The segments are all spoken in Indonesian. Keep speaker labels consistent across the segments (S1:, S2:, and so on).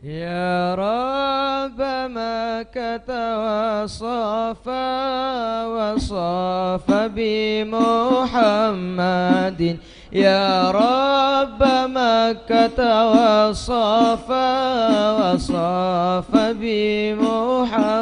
S1: يا رب مكة وصفا وصف بمحمد يا رب مكة وصفا وصف بمحمد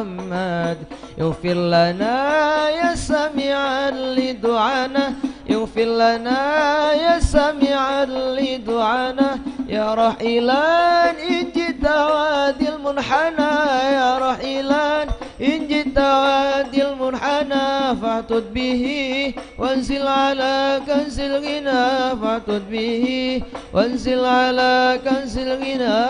S1: يغفر لنا يا سميعا لدعانا يغفر لنا يا سميعا لدعانا يا رحيلا إن جئت وادي المنحنى يا رحيلا إن جئت وادي المنحنى فاعتد به وانزل على كنز الغنى فاعتد به وانزل على كنز الغنى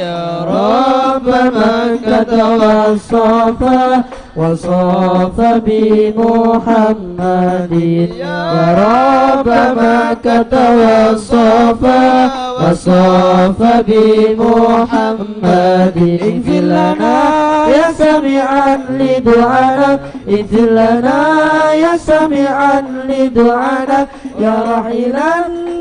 S1: يا رب
S2: مكة والصفا وصاف بمحمد يا رب مكة والصفا وصاف بمحمد اغفر لنا يا سميعا لدعانا اغفر لنا يا سميعا لدعانا يا رحيلا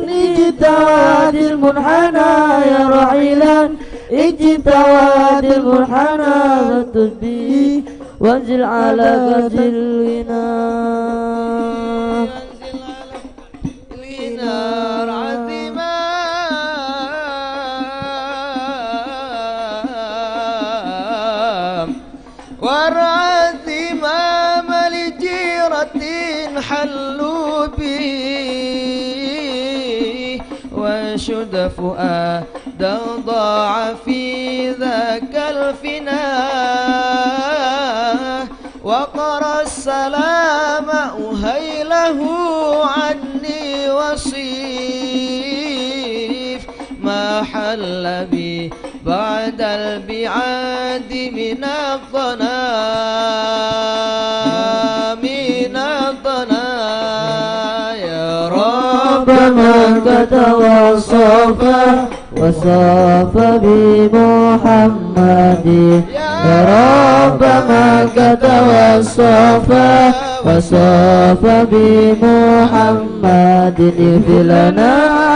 S2: اجت وادي المنحنى يا رحيلا اجت وادي المنحنى فتسبيه وانزل على كنز الغنى
S1: عظيما وارعد إمام لجيرة حلوا به وانشد فؤادا ضاع في ذاك الفناء وقرأ السلام أهيله عني وصيف ما حل بي بعد البعاد من الظنا يا رب
S2: مكة والصفا وصاف بمحمد يا رب مكة والصفا وصاف بمحمد اغفر لنا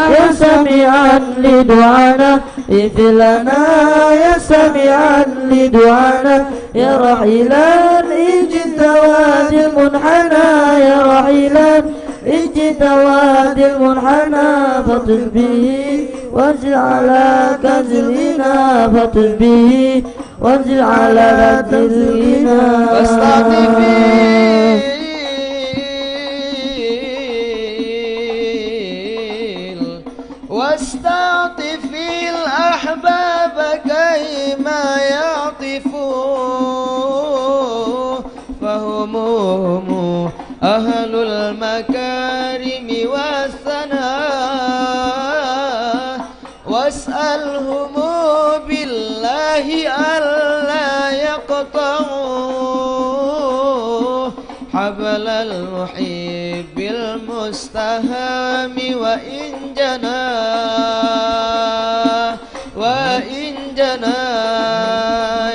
S2: يا سميعا لدعانا اغفر لنا يا سميعا لدعانا يا رحيلا إن جئت وادي المنحنى يا رحيلا إن جئت وادي المنحنى فطف به وانزل على كنز الغنى فطف به وانزل على كنز الغنى
S1: واستعطف الأحباب كيما يعطفوا فهم أهل المكارم والثناء واسألهم بالله ألا يقطعوا حبل المحب المستهام وإن جنى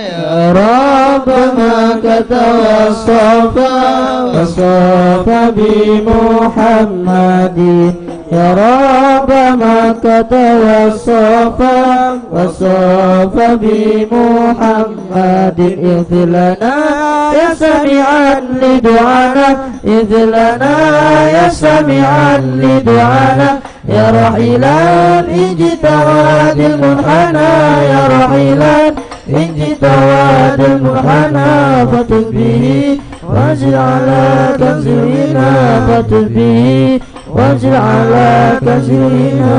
S2: يا رب مكة والصفا وصاف بمحمد يا رب مكة والصفا وصاف بمحمد اغفر لنا يا سميعا لدعانا اغفر لنا يا سميعا لدعانا يا رحيلا إن جئت وادي المنحنى يا رحيلا إن جئت وادي المنحنى فطف به وانزل على كنز الغنى فطف به وانزل على كنز الغنى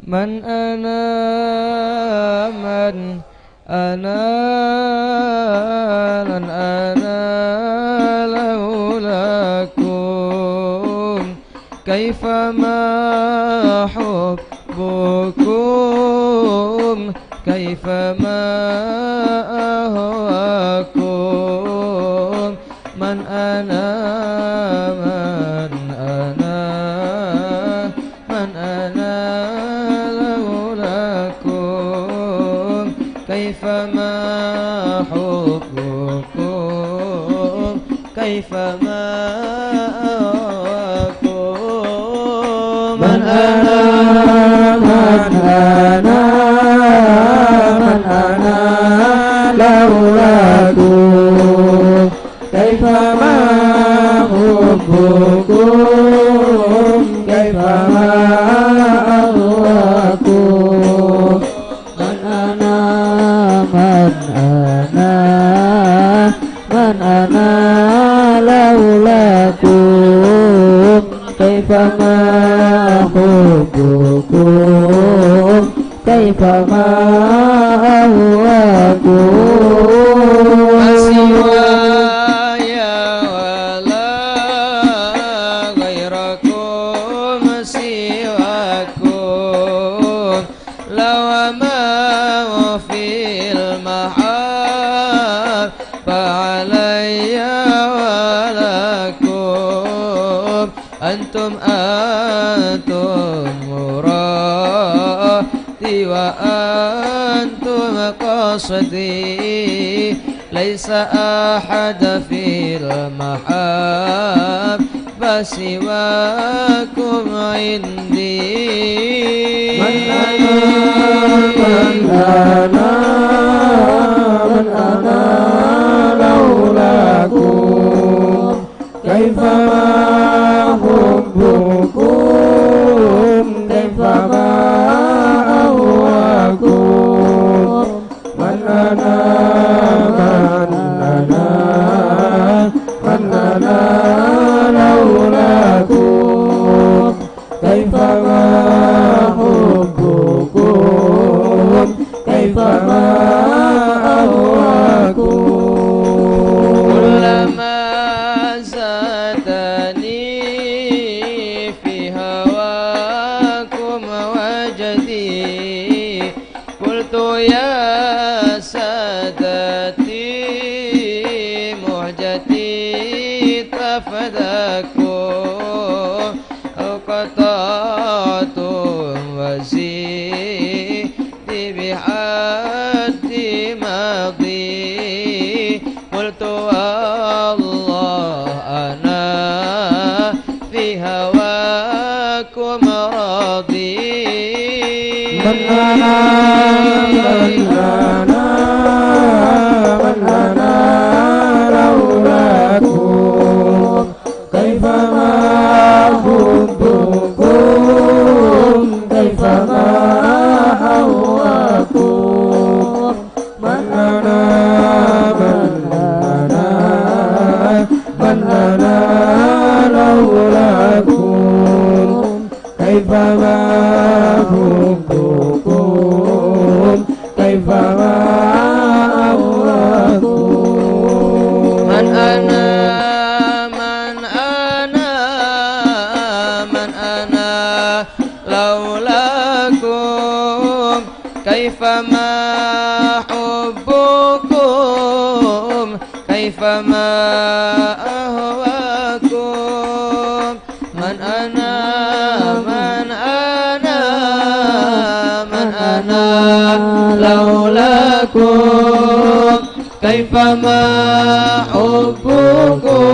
S1: من أنا من أنا لن أنا لولاكم كيفما حبكم كيفما أهواكم من أنا من أنا من أنا لولاكم كيفما حبكم كيفما أهواكم من أنا من أنا من أنا لولاكم كيفما حبكم كيفما أهواكم من أنا من أنا من أنا لولاكم كيفما حبكم كيفما أهواكم سواي ولا غيركم سواكم لو ما في المحال فعلي ولكم أنتم مرادي وأنتم قصدي ليس أحد في المحبة سواكم عندي من أنا من أنا لولاكم كيفما حبكم كيفما أهواكم من أنا من أنا من أنا لولاكم كيفما حبكم كيفما أهواكم كلما زادني في هواكم وجدي قلت يا سادتي مهجتي تفدكم أو قطعتم وزيدي بحد ماضي قلت والله أنا في هواكم راضي من أنا من أنا من أنا لولاكم كيفما حبكم كيفما أهواكم من أنا من أنا من أنا لولاكم كيفما حبكم كيفما أهواكم من أنا من أنا من أنا لولاكم كيفما حبكم كيفما أهواكم من أنا من أنا من أنا لولاكم كيفما حبكم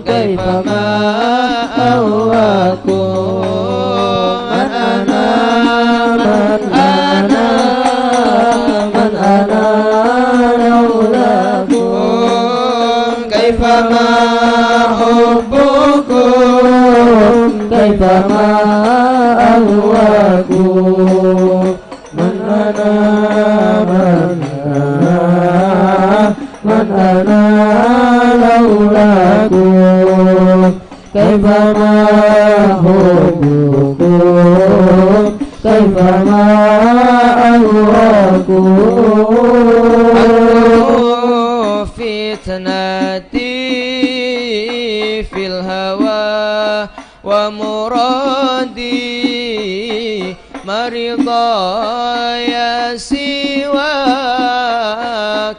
S1: كيفما أهواكم من أنا من أنا من أنا لولاكم كيفما حبكم كيفما أهواكم من أنا من أنا من أنا لولاكم كيفما حبكم
S2: ما أغواكم
S1: فتنتي في الهوى ومرادي مرضاي سوى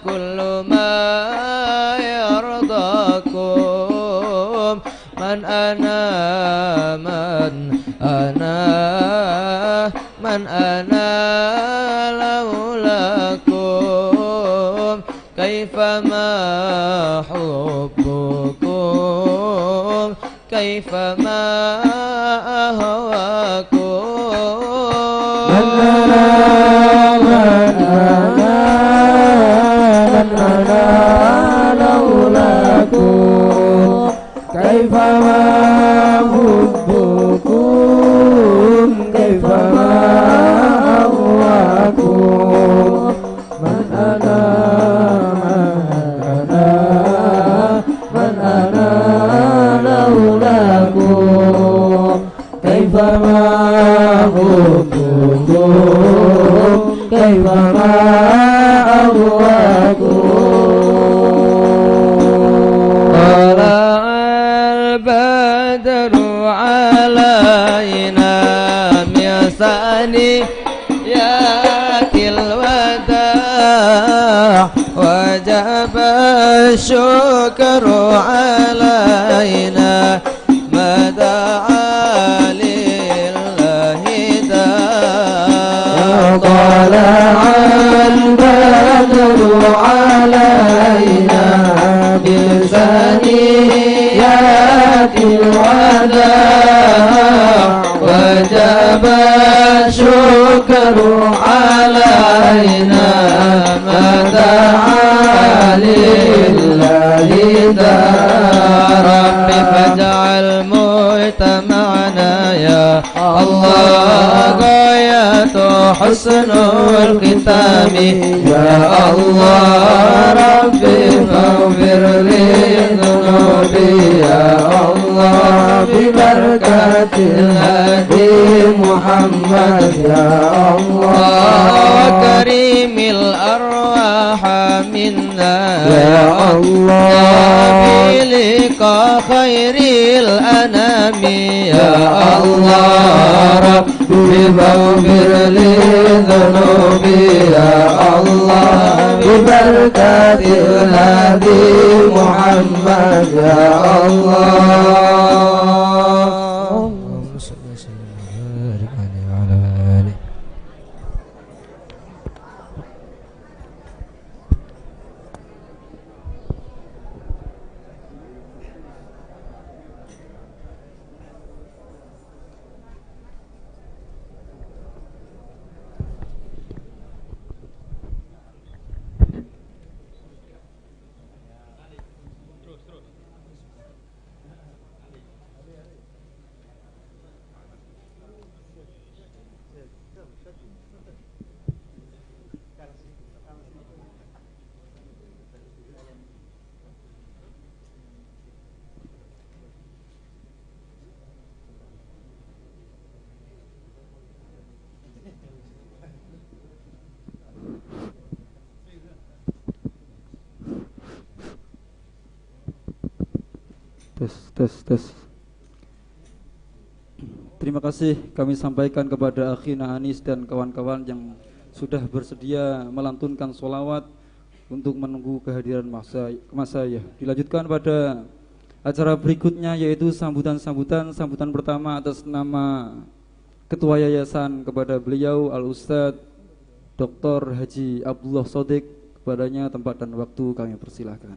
S1: كل ما يرضاكم من أنا لولاكم كيفما حبكم كيفما أهواكم
S2: من أنا لولاكم كيفما حبكم كيفما أهواكم من أنا لولاكم كيفما حبكم كيفما أهواكم
S1: طلع البدر علينا من ثنيات الوداع وجب الشكر علينا ما دعا لله داع
S2: طلع البدر علينا بثنيات الوداع وجب الشكر علينا ما دعا لله داع
S1: رب فاجعل مجتمعنا يا الله غاية حسن الختام يا الله رب فاغفر لي ذنوبي يا الله
S2: ببركة الهادي محمد يا الله
S1: كريم الأرواح منا
S2: يا الله
S1: بلقاء خير الأنام يا الله
S2: ربي فاغفر لي ذنوبي يا الله ببركة الهادي محمد يا الله
S1: اللهم صل وسلم وبارك عليه وعلى آله.
S3: Tes. Terima kasih kami sampaikan kepada Akhina Anis dan kawan-kawan yang sudah bersedia melantunkan sholawat untuk menunggu kehadiran mas saya. Dilanjutkan pada acara berikutnya yaitu sambutan pertama atas nama Ketua Yayasan kepada beliau Al-Ustadz Dr. Haji Abdullah Sodik. Kepadanya tempat dan waktu kami persilahkan.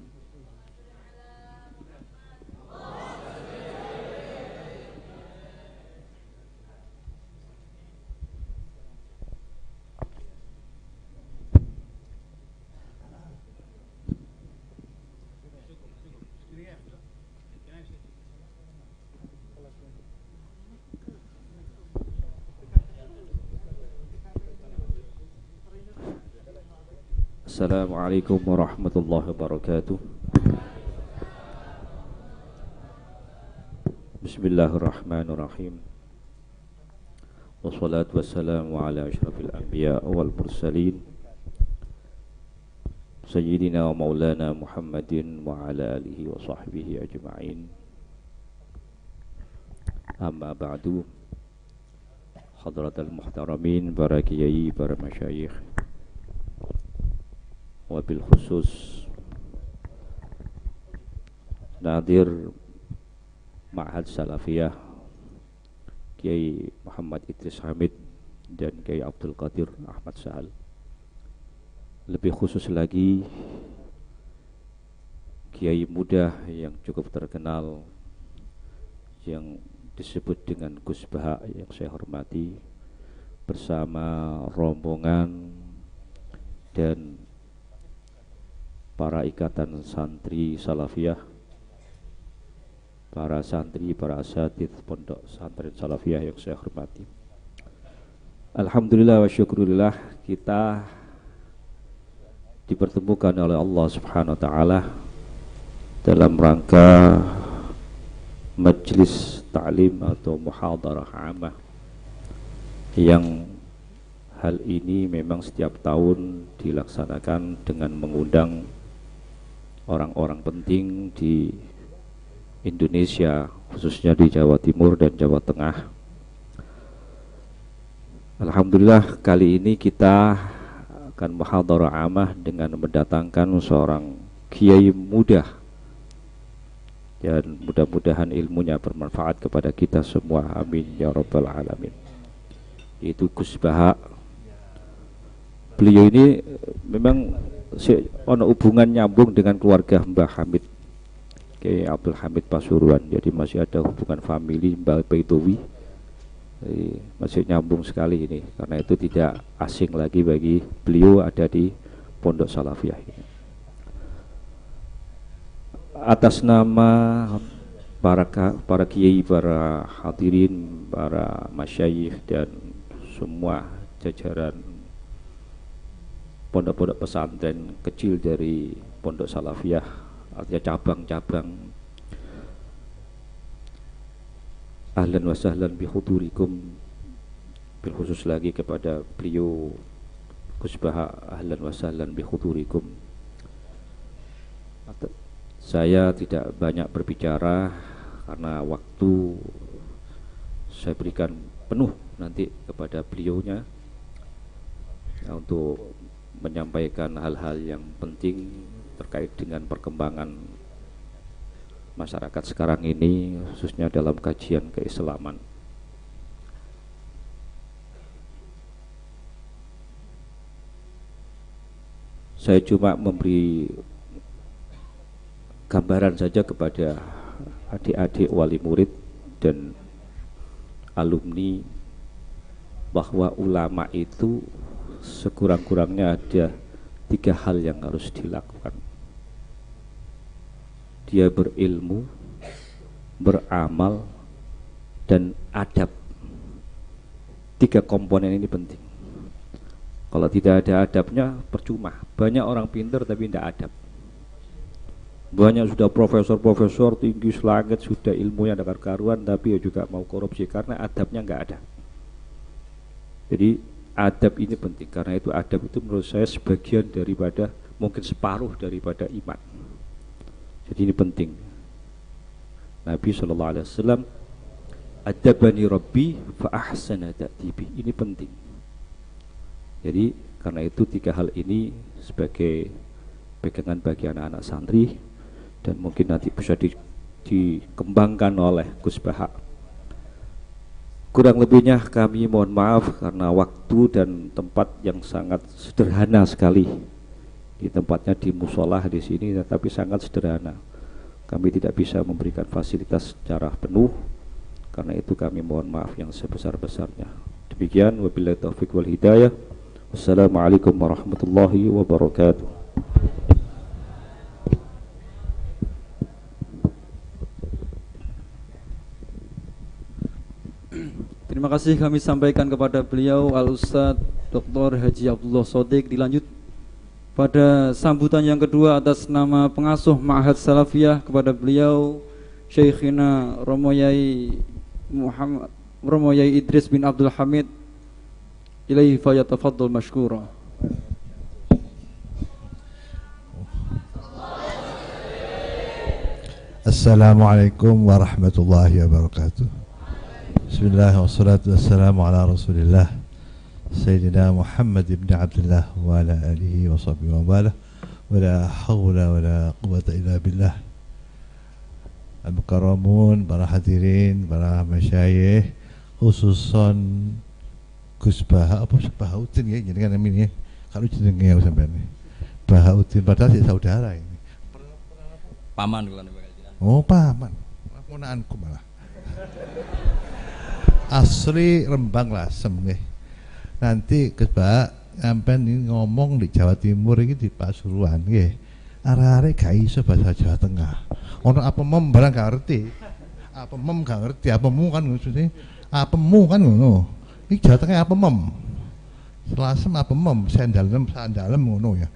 S4: Assalamualaikum warahmatullahi wabarakatuh. Bismillahirrahmanirrahim. Wassalatu wassalamu ala ashrafil anbiya wal mursalin Sayyidina wa maulana Muhammadin wa ala alihi wa sahbihi ajma'in. Amma ba'du. Hadratal muhtaramin, para kiai, para masyayikh, wabil khusus nadir Ma'had Salafiyah Kiai Muhammad Idris Hamid dan Kiai Abdul Qadir Ahmad Sahal. Lebih khusus lagi kiai muda yang cukup terkenal yang disebut dengan Gus Baha yang saya hormati, bersama rombongan dan para ikatan santri Salafiyah, para santri, para asatidz pondok pesantren Salafiyah yang saya hormati. Alhamdulillah wa syukurillah, kita dipertemukan oleh Allah Subhanahu wa taala dalam rangka majlis ta'lim atau muhadarah amah, yang hal ini memang setiap tahun dilaksanakan dengan mengundang orang-orang penting di Indonesia, khususnya di Jawa Timur dan Jawa Tengah. Alhamdulillah, kali ini kita akan muhadarah amah dengan mendatangkan seorang kiai muda, dan mudah-mudahan ilmunya bermanfaat kepada kita semua, amin ya rabbal alamin. Yaitu Gus Baha. Beliau ini memang ada hubungan nyambung dengan keluarga Mbah Hamid, Kiai Abdul Hamid Pasuruan. Jadi masih ada hubungan famili Mbah Baitowi, masih nyambung sekali ini. Karena itu tidak asing lagi bagi beliau ada di Pondok Salafiyah ini. Atas nama para kiai, para hadirin, para masyayikh dan semua jajaran pondok-pondok pesantren kecil dari Pondok Salafiyah, artinya cabang-cabang, ahlan wa sahlan bi hudurikum, bil khusus lagi kepada beliau Gus Baha, ahlan wa sahlan bi hudurikum. Saya tidak banyak berbicara karena waktu saya berikan penuh nanti kepada beliaunya untuk menyampaikan hal-hal yang penting terkait dengan perkembangan masyarakat sekarang ini, khususnya dalam kajian keislaman. Saya cuma memberi gambaran saja kepada adik-adik wali murid dan alumni bahwa ulama itu sekurang-kurangnya ada 3 hal yang harus dilakukan. Dia berilmu, beramal, dan adab. 3 komponen ini penting. Kalau tidak ada adabnya percuma. Banyak orang pintar tapi tidak adab. Banyak sudah profesor-profesor tinggi selangit, sudah ilmunya ada karuan, tapi juga mau korupsi karena adabnya nggak ada. Jadi adab ini penting, karena itu adab itu menurut saya sebagian daripada, mungkin separuh daripada iman. Jadi ini penting. Nabi SAW, adabani Rabbi fa ahsana ta'dibi. Ini penting. Jadi karena itu 3 hal ini sebagai pegangan bagi anak-anak santri, dan mungkin nanti bisa dikembangkan oleh Gus Baha. Kurang lebihnya kami mohon maaf karena waktu dan tempat yang sangat sederhana sekali. Di tempatnya di musola di sini, tetapi sangat sederhana. Kami tidak bisa memberikan fasilitas secara penuh, karena itu kami mohon maaf yang sebesar-besarnya. Demikian, wabillahi taufiq wal hidayah. Wassalamualaikum warahmatullahi wabarakatuh.
S3: Terima kasih kami sampaikan kepada beliau Al-Ustadz Dr. Haji Abdullah Shodiq. Dilanjut pada sambutan yang kedua atas nama pengasuh Ma'had Salafiyah kepada beliau Syekhina Romo Yai Muhammad Romo Yai Idris bin Abdul Hamid ilaihi fayatafaddal mashkura.
S5: Assalamualaikum warahmatullahi wabarakatuh. Bismillah wassalatu wassalamu ala Rasulillah Sayyidina Muhammad ibn Abdullah wa ala alihi wa sahbihi wa wala wa la hawla wa la quwwata illa billah. Al-Mukarramun, para hadirin, para masyayikh, khususon Gus Bahauddin ya, jenengan amin ya. Kalau jenenge sampean Bahauddin padahal si saudara ini.
S1: Paman kula.
S5: Oh paman, ponakanku malah. Asli Rembang Lasem nggih. Nanti Gus Bah sampean ini ngomong di Jawa Timur iki di Pasuruan nggih. Arek-arek gak iso bahasa Jawa Tengah. Ono apa mem barang gak ngerti. Apa mem gak ngerti, apa mu kan maksudnya apa mu kan ngono. Iki Jawa Tengah apa mem. Selasem apa mem, sandalem ngono ya.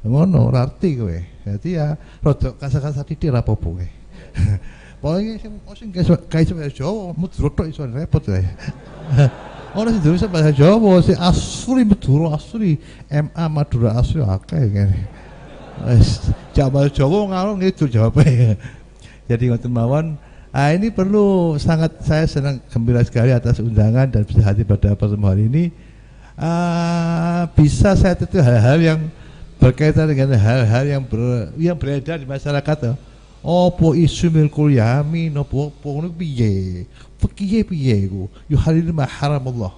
S5: Ngono ora arti kowe. Dadi ya rada kasa-kasa titik ra apa-apa kowe. Pokoke sing bahasa Jawa Madura tok iso repot kae. Ora sing bisa bahasa Jawa sing asli Madura asli MA Madura asli akeh kene. Wis Jawa ngalor ngidul jawabe. Jadi ngoten mawon. Ini perlu sangat saya senang gembira sekali atas undangan dan bisa hadir pada pertemuan ini. Bisa saya tutup hal-hal yang berkaitan dengan hal-hal yang beredar di masyarakat. Apa isu milkul yamin apa ngono piye? Piye iku? Yuhalilu ma haramallah.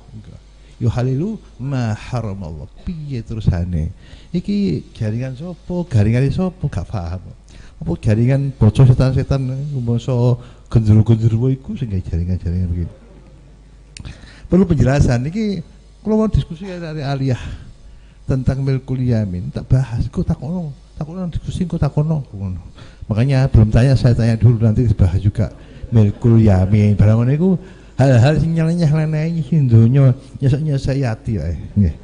S5: Yuhalilu ma haramallah. Piye terusane? Iki jaringan sapa? Garingane sapa? Gak paham. Apa jaringan bocah setan-setan bangsa gendero-gendero iku sing jaringan-jaringan begitu. Perlu penjelasan iki kula mau diskusi dari aliyah tentang milkul yamin. Tak bahas, kok takono diskusi kok takono ngono. Makanya belum tanya, saya tanya dulu nanti dibahas juga milkul yamin. Barang ngono iku hal-hal sing nyeleneh-nyeleneh sing donya nyesek-nyesek ati wae. Nggih.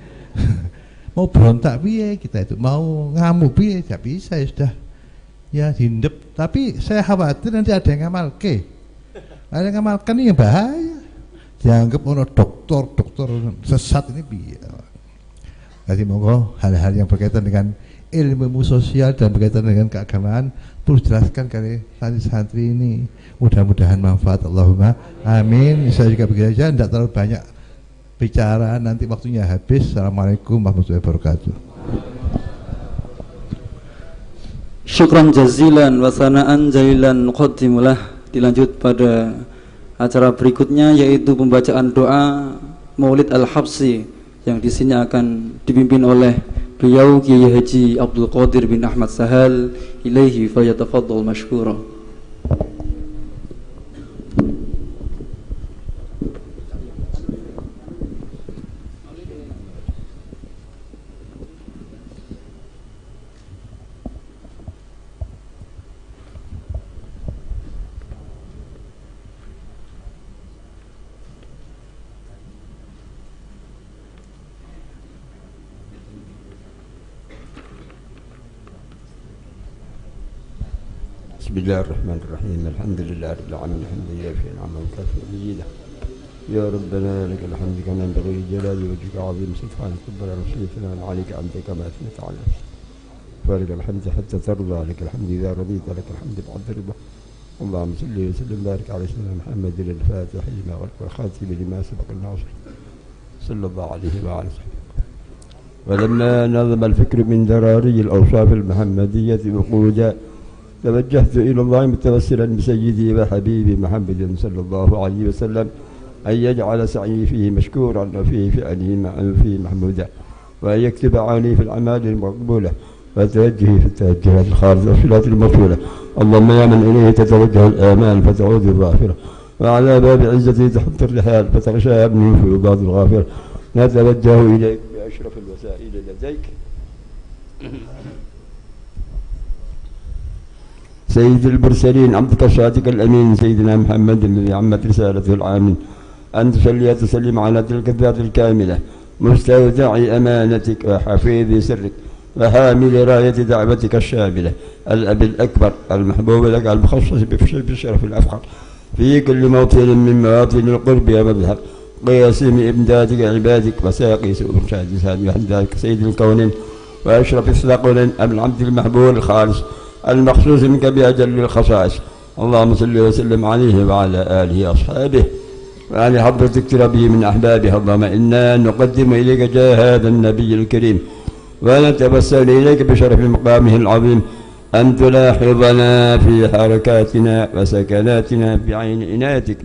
S5: Mau berontak piye kita itu, mau ngamuk piye tidak bisa ya sudah. Ya dindep, tapi saya khawatir nanti ada yang ngamalke. Ada yang ngamalkan ini bahaya. Dianggap ono dokter sesat ini piye. Jadi monggo hal-hal yang berkaitan dengan ilmu sosial dan berkaitan dengan keagamaan perlu jelaskan kali santri-santri ini. Mudah-mudahan manfaat. Allahumma amin. Saya juga begitu saja, tidak terlalu banyak bicara, nanti waktunya habis. Assalamualaikum warahmatullahi wabarakatuh.
S3: Syukran jazilan wa sana'an jalilan muqaddimulah. Dilanjut pada acara berikutnya yaitu pembacaan doa Maulid Al-Habsi yang di sini akan dipimpin oleh beliau Kiai Haji Abdul Qadir bin Ahmad Sahal ilaihi fayatafaddal mashkura.
S2: بسم الله الرحمن الرحيم الحمد لله رب العالمين الحمد لله في نعمه وكافئ مزيدا يا ربنا لك الحمد كما ينبغي لجلال وجهك عظيم سبحانك ربنا رسولنا عليك أنت كما أثنيت على نفسك فلك الحمد حتى ترضى لك الحمد إذا رضيت لك الحمد بعد الرضا اللهم صل وسلم وبارك على سيدنا محمد الفاتح لما غلق والخاتم لما سبق الناصر صلى الله عليه وعلى وسلم. ولما نظم الفكر من دراري الأوصاف المحمدية وقودا توجهت إلى الله متوسلا بسيدي وحبيبي محمد صلى الله عليه وسلم أن يجعل سعي فيه مشكورا وفيه فعله فيه محمودا وأن يكتب عني في الأعمال المقبولة وتوجهي في التوجهات الخالصة والصلات المغفورة. اللهم يا من إليه تتوجه الآمال فتعود الظافرة وعلى باب عزتي تحط الرحال فتغشاها من الفيوضات الغافرة. نتوجه إليك بأشرف الوسائل لديك سيد المرسلين عبدك الصادق الأمين سيدنا محمد الذي عمت رسالته العامين أن تصلي وتسلم على تلك الذات الكاملة مستودع أمانتك وحفيظ سرك وحامل راية دعوتك الشاملة الأب الأكبر المحبوب لك المخصص بالشرف الأفخر في كل موطن من مواطن القرب يا مذهب قياسم إمدادك عبادك وساقي سؤال شهد سهد وحدك سيد الكونين وأشرف الثقلين أبو العبد المحبوب الخالص المخصوص منك بأجل الخصائص اللهم صل وسلم عليه وعلى آله وأصحابه وعلى حضرتك ربي من أحبابه اللهم إنا نقدم إليك جاه هذا النبي الكريم ونتوسل إليك بشرف مقامه العظيم أن تلاحظنا في حركاتنا وسكناتنا بعين عنايتك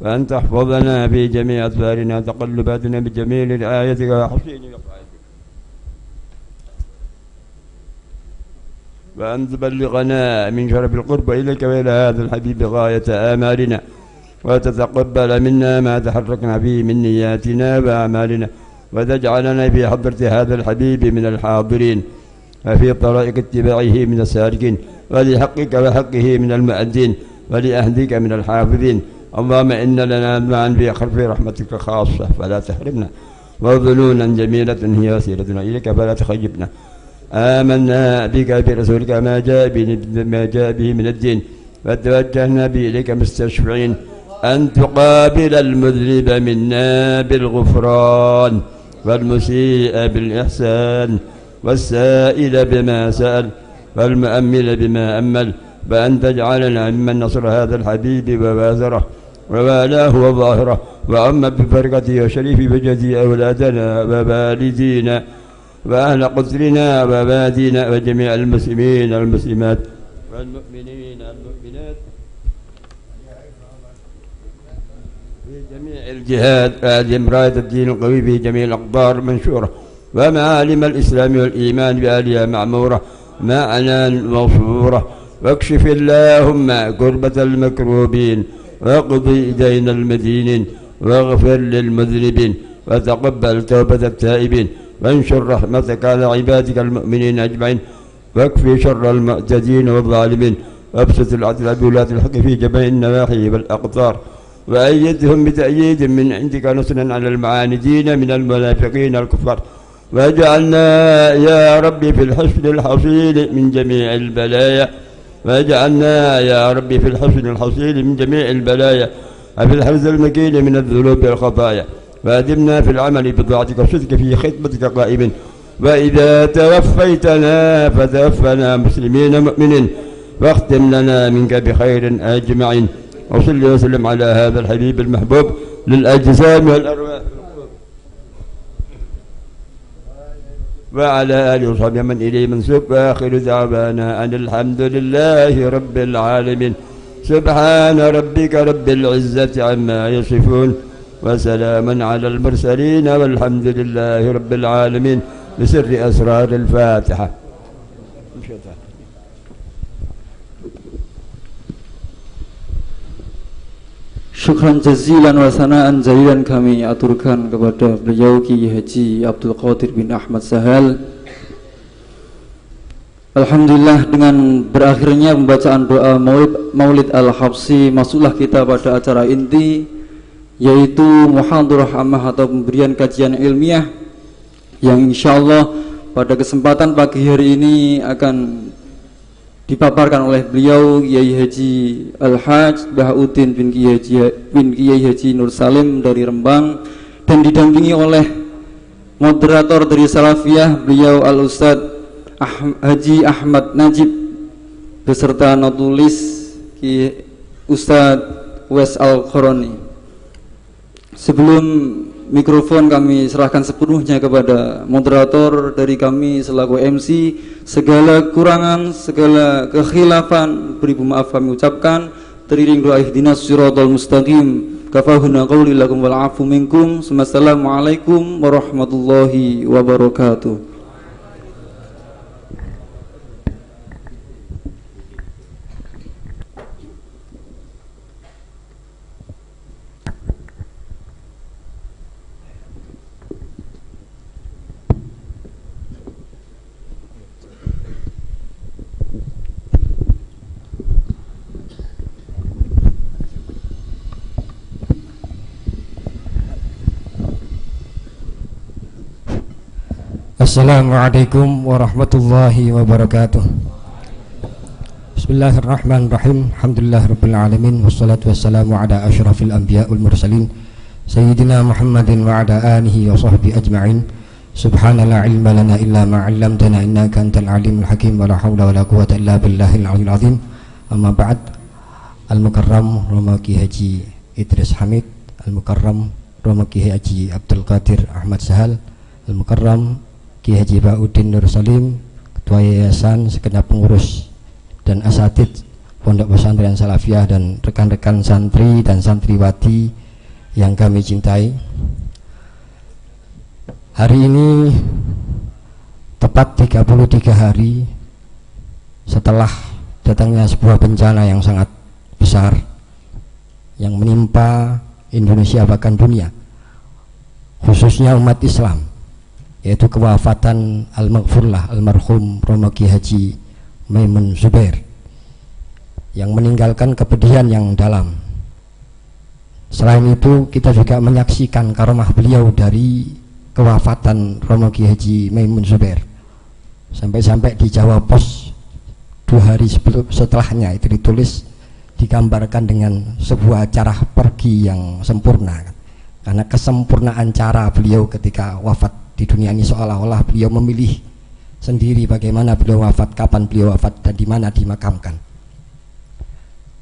S2: وأن تحفظنا في جميع أدبارنا تقلباتنا بجميل رعايتك وحسين وقايتك وأن تبلغنا من شرف القرب إليك وإلى هذا الحبيب غاية آمالنا وتتقبل منا ما تحركنا فيه من نياتنا وأعمالنا وتجعلنا في حضرة هذا الحبيب من الحاضرين وفي طريق اتباعه من السالكين ولحقك وحقه من المؤدين ولأهلك من الحافظين اللهم إن لنا معا في خلف رحمتك خاصة فلا تحرمنا وظنونا جميلة هي وسيلتنا إليك فلا تخيبنا آمنا بك برسولك ما جاء به من الدين فتوجهنا به إليك مستشفعين أن تقابل المذنب منا بالغفران والمسيء بالإحسان والسائل بما سأل والمؤمل بما أمل وأن تجعلنا ممن نصر هذا الحبيب وبازره ووالاه وظاهره وأما ببركته وشريف وجهه أولادنا ووالدينا وأهل قدرنا وبادينا وجميع المسلمين والمسلمات والمؤمنين والمؤمنات في جميع الجهات أعلم راية الدين القوي في جميع الأقدار منشورة ومعالم الإسلام والإيمان بآلها معمورة معنا موصورة واكشف اللهم كربة المكروبين واقضي دين المدينين واغفر للمذنبين وتقبل توبة التائبين وانشر رحمتك على عبادك المؤمنين أجمعين واكفي شر المعتدين والظالمين وابسط العدل بولاة الحق في جميع النواحي والأقطار وأيدهم بتأييد من عندك نصرا على المعاندين من المنافقين الكفار واجعلنا يا ربي في الحصن الحصين من جميع البلايا واجعلنا يا ربي في الحصن الحصين من جميع البلايا وفي الحرز المكين من الذنوب والخطايا وأدمنا في العمل بطاعتك وصدق في خدمتك قائمين وإذا توفيتنا فتوفنا مسلمين مؤمنين واختم لنا منك بخير أجمعين وصل وسلم على هذا الحبيب المحبوب للأجسام والأرواح وعلى آله وصحبه من إليه منسوب وآخر دعوانا أن الحمد لله رب العالمين سبحان ربك رب العزة عما يصفون وسلام على المرسلين والحمد لله رب العالمين بسر أسرار الفاتحة.
S3: Syukran jazilan wa sanaan jazilan kami aturkan kepada beliau Kiai Haji Abdul Qadir bin Ahmad Sahal. Alhamdulillah, dengan berakhirnya pembacaan doa Maulid Al-Habsi, masuklah kita pada acara inti, yaitu muhadarah ammah atau pemberian kajian ilmiah yang insyaallah pada kesempatan pagi hari ini akan dipaparkan oleh beliau Kiai Haji Al-Haj Bahauddin bin Kiai Haji Nur Salim dari Rembang, dan didampingi oleh moderator dari Salafiyah beliau Al-Ustadz Haji Ahmad Najib beserta notulis Ustadz Wes Al-Khoroni. Sebelum mikrofon kami serahkan sepenuhnya kepada moderator dari kami selaku MC, segala kurangan, segala kekhilafan beribu maaf kami ucapkan. Teriring doa ihdinas siratal mustaqim, kafahuna qawli lakum wal afu minkum. Assalamualaikum warahmatullahi wabarakatuh.
S1: Assalamualaikum warahmatullahi wabarakatuh. Bismillahirrahmanirrahim. Alhamdulillahirabbil alamin wassalatu wassalamu ala asyrafil anbiya wal mursalin sayyidina Muhammadin wa ala alihi wa sahbihi ajma'in. Subhana la ilma lana illa ma 'allamtana innaka antal alimul hakim wa la haula wa la quwwata illa billahil aliyyil azim. Amma ba'd. Al-Mukarram Roma Ki Haji Idris Hamid, Al-Mukarram Roma Ki Haji Abdul Qadir Ahmad Sahal, Al-Mukarram Ki Haji Ba'uddin Nur Salim, Ketua Yayasan, segenap pengurus dan asatid Pondok Pesantren Salafiyah dan rekan-rekan santri dan santriwati yang kami cintai. Hari ini tepat 33 hari setelah datangnya sebuah bencana yang sangat besar yang menimpa Indonesia bahkan dunia, khususnya umat Islam, yaitu kewafatan al-maghfurlah almarhum Romo Ki Haji Maimun Zubair yang meninggalkan kepedihan yang dalam. Selain itu kita juga menyaksikan karomah beliau dari kewafatan Romo Ki Haji Maimun Zubair, sampai-sampai di Jawa Pos 2 hari setelahnya itu ditulis, digambarkan dengan sebuah cara pergi yang sempurna, karena kesempurnaan cara beliau ketika wafat di dunia ini, seolah-olah beliau memilih sendiri bagaimana beliau wafat, kapan beliau wafat, dan di mana dimakamkan.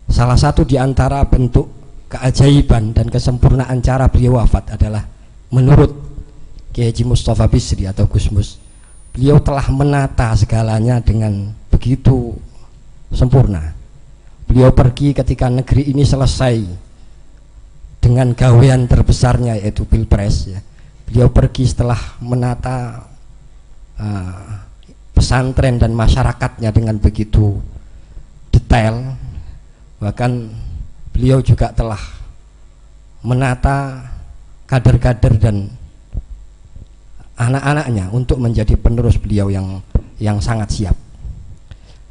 S1: Salah satu di antara bentuk keajaiban dan kesempurnaan cara beliau wafat adalah menurut Kiai Haji Mustafa Bisri atau Gusmus, beliau telah menata segalanya dengan begitu sempurna. Beliau pergi ketika negeri ini selesai dengan gawean terbesarnya yaitu Pilpres, ya. Beliau pergi setelah menata pesantren dan masyarakatnya dengan begitu detail. Bahkan beliau juga telah menata kader-kader dan anak-anaknya untuk menjadi penerus beliau yang sangat siap.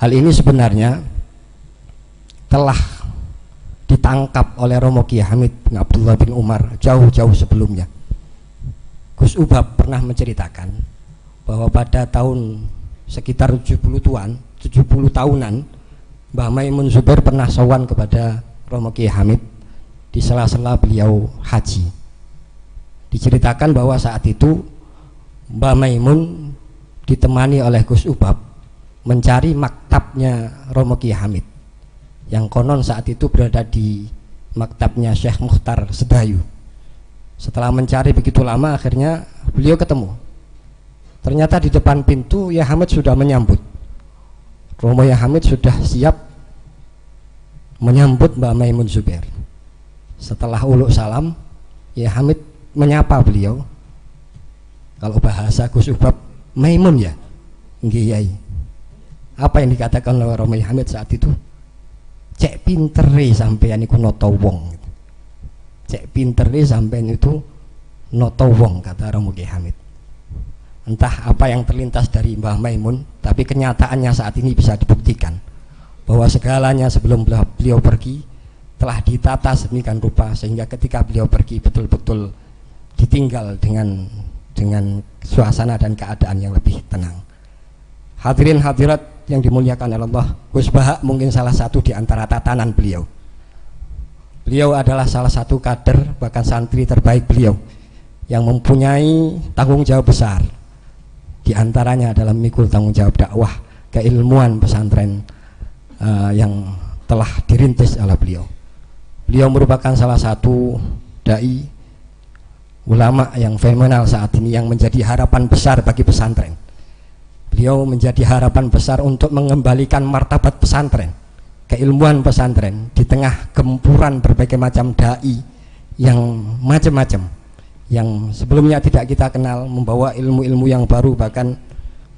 S1: Hal ini sebenarnya telah ditangkap oleh Romo Kiai Hamid bin Abdullah bin Umar jauh-jauh sebelumnya. Gus Ubab pernah menceritakan bahwa pada tahun sekitar 70 tahunan Mbah Maimun Zubair pernah sowan kepada Romo Kiai Hamid di sela-sela beliau haji. Diceritakan bahwa saat itu Mbah Maimun ditemani oleh Gus Ubab mencari maktabnya Romo Kiai Hamid yang konon saat itu berada di maktabnya Syekh Mukhtar Sedayu. Setelah mencari begitu lama, akhirnya beliau ketemu. Ternyata di depan pintu Yai Hamid sudah menyambut. Romo Yai Hamid sudah siap menyambut Mbah Maimun Zubair. Setelah uluk salam, Yai Hamid menyapa beliau. Kalau bahasa Gus Ubab, Maimun ya? Nggih Yai. Apa yang dikatakan oleh Romo Yai Hamid saat itu? Cek pintere sampean iku noto wong. Cek pintere sampean itu noto wong, kata Romo Kiai Hamid. Entah apa yang terlintas dari Mbah Maimun, tapi kenyataannya saat ini bisa dibuktikan bahwa segalanya sebelum beliau pergi telah ditata sedemikian rupa sehingga ketika beliau pergi betul-betul ditinggal dengan suasana dan keadaan yang lebih tenang. Hadirin hadirat yang dimuliakan oleh Allah, Gus Bahak mungkin salah satu di antara tatanan beliau. Beliau adalah salah satu kader bahkan santri terbaik beliau yang mempunyai tanggung jawab besar. Di antaranya adalah memikul tanggung jawab dakwah keilmuan pesantren yang telah dirintis oleh beliau. Beliau merupakan salah satu dai ulama yang fenomenal saat ini yang menjadi harapan besar bagi pesantren. Beliau menjadi harapan besar untuk mengembalikan martabat pesantren, keilmuan pesantren di tengah gempuran berbagai macam dai yang macam-macam, yang sebelumnya tidak kita kenal, membawa ilmu-ilmu yang baru, bahkan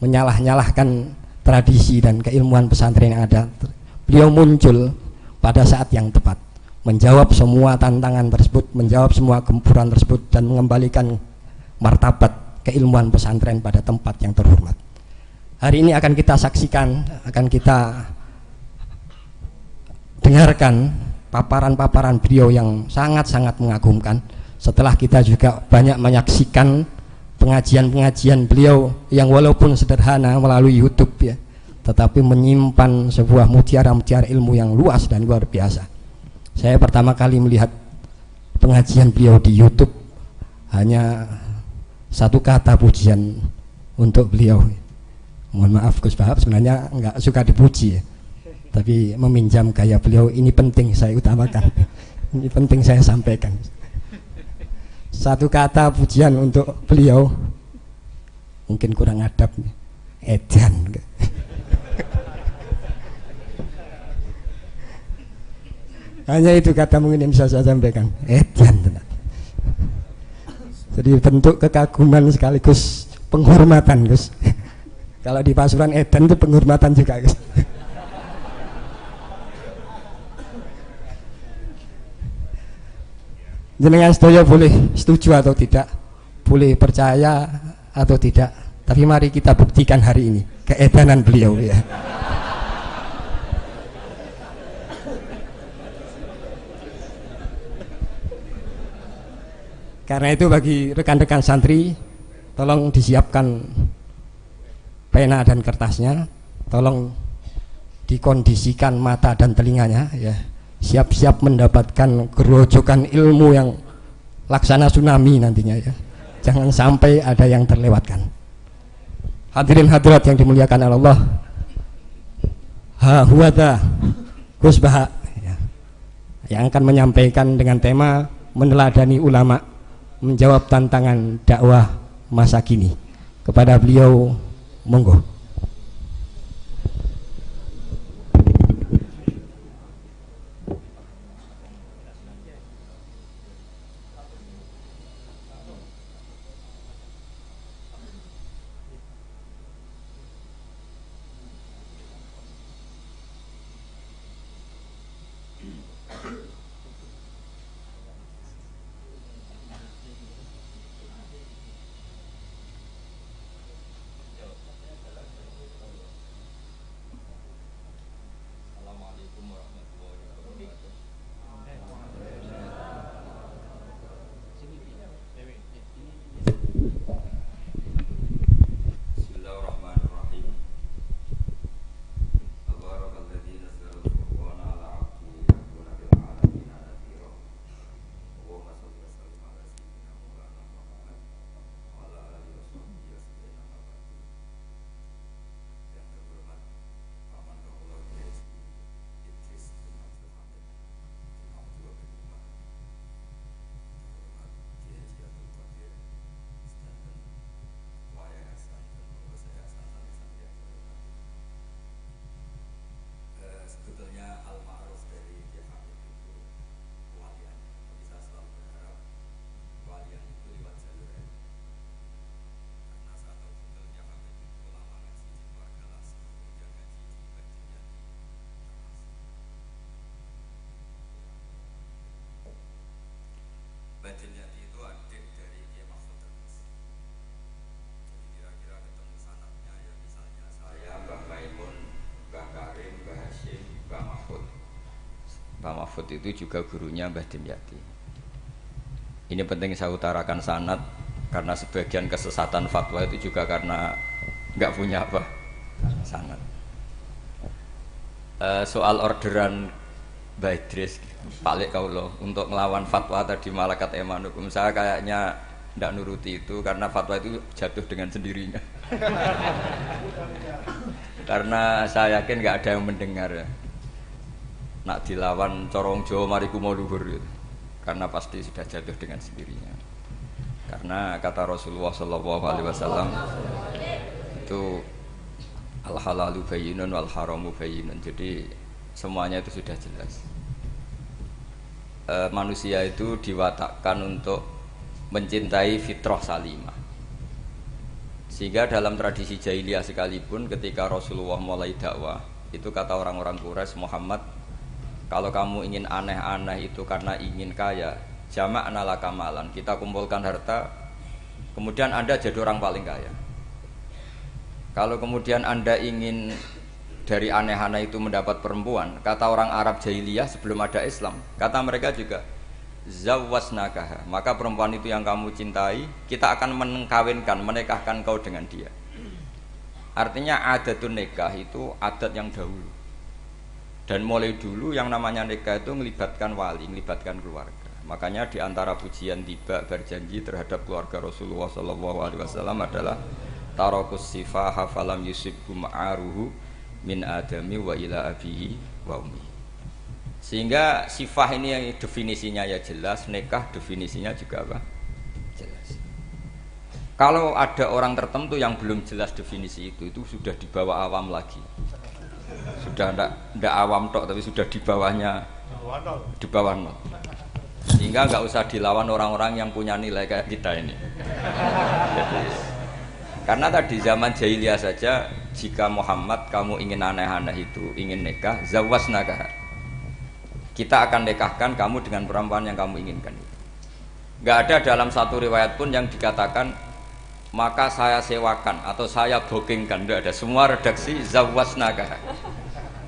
S1: menyalah-nyalahkan tradisi dan keilmuan pesantren yang ada. Beliau muncul pada saat yang tepat, menjawab semua tantangan tersebut, menjawab semua gempuran tersebut, dan mengembalikan martabat keilmuan pesantren pada tempat yang terhormat. Hari ini akan kita saksikan, akan kita dengarkan paparan-paparan beliau yang sangat-sangat mengagumkan. Setelah kita juga banyak menyaksikan pengajian-pengajian beliau yang walaupun sederhana melalui YouTube, ya, tetapi menyimpan sebuah mutiara-mutiara ilmu yang luas dan luar biasa. Saya pertama kali melihat pengajian beliau di YouTube hanya satu kata pujian untuk beliau. Mohon maaf Gus Bahab, sebenarnya nggak suka dipuji ya, tapi meminjam gaya beliau ini penting saya utamakan. Ini penting saya sampaikan. Satu kata pujian untuk beliau, mungkin kurang adab, edan. Hanya itu kata mungkin yang bisa saya sampaikan, edan. Jadi bentuk kekaguman sekaligus penghormatan, Gus. Kalau di Pasuruan edan itu penghormatan juga, Gus. Jenengan sedaya boleh setuju atau tidak, boleh percaya atau tidak, tapi mari kita buktikan hari ini keedanan beliau ya. Karena itu bagi rekan-rekan santri, tolong disiapkan pena dan kertasnya, tolong dikondisikan mata dan telinganya ya, siap-siap mendapatkan gerojokan ilmu yang laksana tsunami nantinya ya, jangan sampai ada yang terlewatkan. Hadirin hadirat yang dimuliakan Allah, ha huwada Gus Baha ya, yang akan menyampaikan dengan tema meneladani ulama, menjawab tantangan dakwah masa kini. Kepada beliau, monggo.
S6: Badilyati itu adik dari Kiai Mahfud Terus. Jadi kira-kira ketemu sanatnya ya, misalnya saya, Mbah Maimun, Mbah Karim, Mbah Hashim, Mbah Mahfud. Mbah Mahfud itu juga gurunya Mbah Dimyati. Ini penting saya utarakan sanad karena sebagian kesesatan fatwa itu juga karena nggak punya apa sanad. Soal orderan Mbah Idris Pak Lek Kaulo untuk melawan fatwa tadi Malakat Emanukum, saya kayaknya tidak nuruti itu karena fatwa itu jatuh dengan sendirinya. Karena saya yakin nggak ada yang mendengar ya. Nak dilawan corong Jawa mariku mau luhur gitu. Karena pasti sudah jatuh dengan sendirinya. Karena kata Rasulullah SAW itu al halalu bayyinun wal haramu bayyinun. Jadi semuanya itu sudah jelas. Manusia itu diwatakkan untuk mencintai fitrah salimah. Sehingga dalam tradisi jahiliyah sekalipun ketika Rasulullah mulai dakwah, itu kata orang-orang Quraisy, Muhammad, kalau kamu ingin aneh-aneh itu karena ingin kaya, jama'na laka malan, kita kumpulkan harta, kemudian Anda jadi orang paling kaya. Kalau kemudian Anda ingin dari aneh-aneh itu mendapat perempuan, kata orang Arab jahiliyah sebelum ada Islam, kata mereka juga zawwasnakaha, maka perempuan itu yang kamu cintai, kita akan mengkawinkan, menikahkan kau dengan dia. Artinya adatun nikah itu adat yang dahulu. Dan mulai dulu yang namanya nikah itu melibatkan wali, melibatkan keluarga. Makanya di antara pujian tiba berjanji terhadap keluarga Rasulullah SAW adalah tarakus sifaha falam yusibhu ma'aruhu min adami wa ila abihi wa ummi. Sehingga sifah ini yang definisinya ya jelas, nikah definisinya juga apa? Jelas. Kalau ada orang tertentu yang belum jelas definisi itu sudah di bawah awam lagi. Sudah tidak awam tok, tapi sudah di bawahnya, di bawah nol. Sehingga nggak usah dilawan orang-orang yang punya nilai kayak kita ini. Jadi, karena tadi zaman jahiliyah saja, jika Muhammad kamu ingin aneh-aneh itu, ingin nikah, zawasnaka, kita akan nikahkan kamu dengan perempuan yang kamu inginkan. Nggak ada dalam satu riwayat pun yang dikatakan maka saya sewakan atau saya bookingkan, tidak ada. Semua redaksi zawasnaka.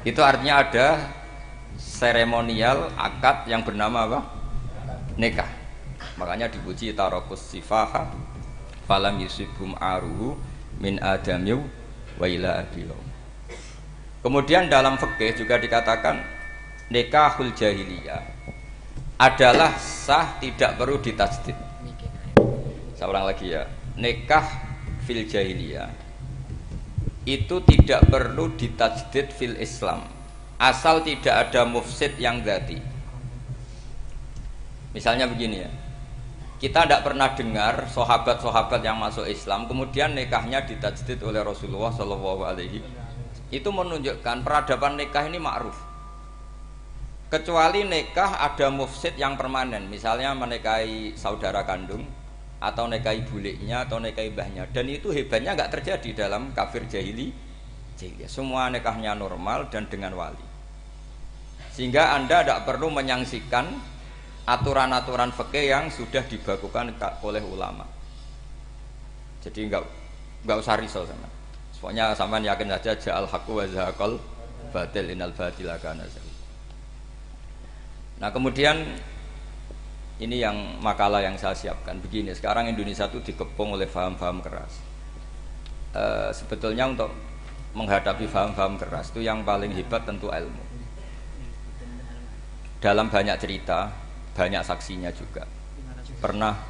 S6: Itu artinya ada seremonial akad yang bernama apa? Nikah. Makanya dipuji tarakus sifaha falam yusibhum aruhu min adamiu wa ila abiyo. Kemudian dalam fikih juga dikatakan nikahul jahiliyah adalah sah, tidak perlu ditajdid. Saya ulang lagi ya, nikah fil jahiliyah itu tidak perlu ditajdid fil Islam asal tidak ada mufsid yang dzati. Misalnya begini ya, kita tidak pernah dengar sahabat-sahabat yang masuk Islam kemudian nikahnya ditajdid oleh Rasulullah SAW. Itu menunjukkan peradaban nikah ini ma'ruf. Kecuali nikah ada mufsid yang permanen, misalnya menikahi saudara kandung atau nikahi buliknya atau nikahi mbahnya, dan itu hebatnya nggak terjadi dalam kafir jahiliyah. Semua nikahnya normal dan dengan wali, sehingga Anda tidak perlu menyaksikan aturan-aturan fikih yang sudah dibakukan oleh ulama. Jadi nggak usah risau sama. Pokoknya sampean yakin saja ja'al haqqu wa zahaqal batil innal batila kana zahuqa. Nah kemudian ini yang makalah yang saya siapkan begini. Sekarang Indonesia itu dikepung oleh paham-paham keras. Sebetulnya untuk menghadapi paham-paham keras itu yang paling hebat tentu ilmu. Dalam banyak cerita, banyak saksinya juga. Pernah,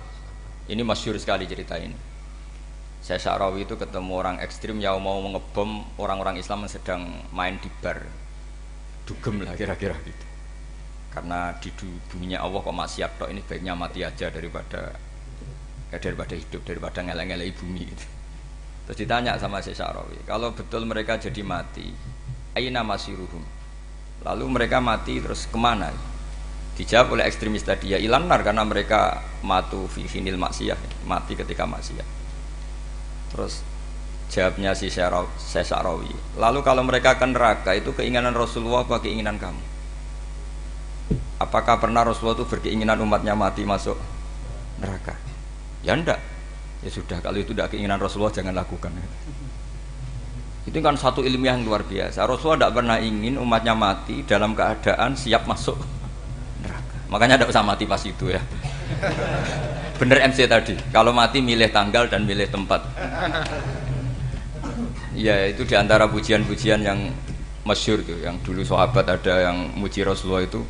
S6: ini masyhur sekali cerita ini. Saya Syarawi itu ketemu orang ekstrim yang mau mengebom orang-orang Islam yang sedang main di bar. Dugem lah kira-kira gitu. Karena di dunia Allah kok maksiat tok, ini baiknya mati aja daripada hidup, daripada ngeleng-ngeleng bumi gitu. Terus ditanya sama Syekh Syarawi, kalau betul mereka jadi mati, aina masiruhum, lalu mereka mati terus kemana? Dijawab oleh ekstremis tadi, ya ilanar, karena mereka matu fi finil maksiyah, mati ketika maksiat. Terus jawabnya si Syekh Syarawi, lalu kalau mereka ke neraka itu keinginan Rasulullah apa keinginan kamu? Apakah pernah Rasulullah itu berkeinginan umatnya mati masuk neraka? Ya enggak. Ya sudah, kalau itu tidak keinginan Rasulullah jangan lakukan. Itu kan satu ilmiah yang luar biasa. Rasulullah tidak pernah ingin umatnya mati dalam keadaan siap masuk neraka. Makanya tidak usah mati pas itu ya. Bener MC tadi, kalau mati milih tanggal dan milih tempat. Ya itu diantara pujian-pujian yang masyhur tuh, yang dulu sahabat ada yang muji Rasulullah itu,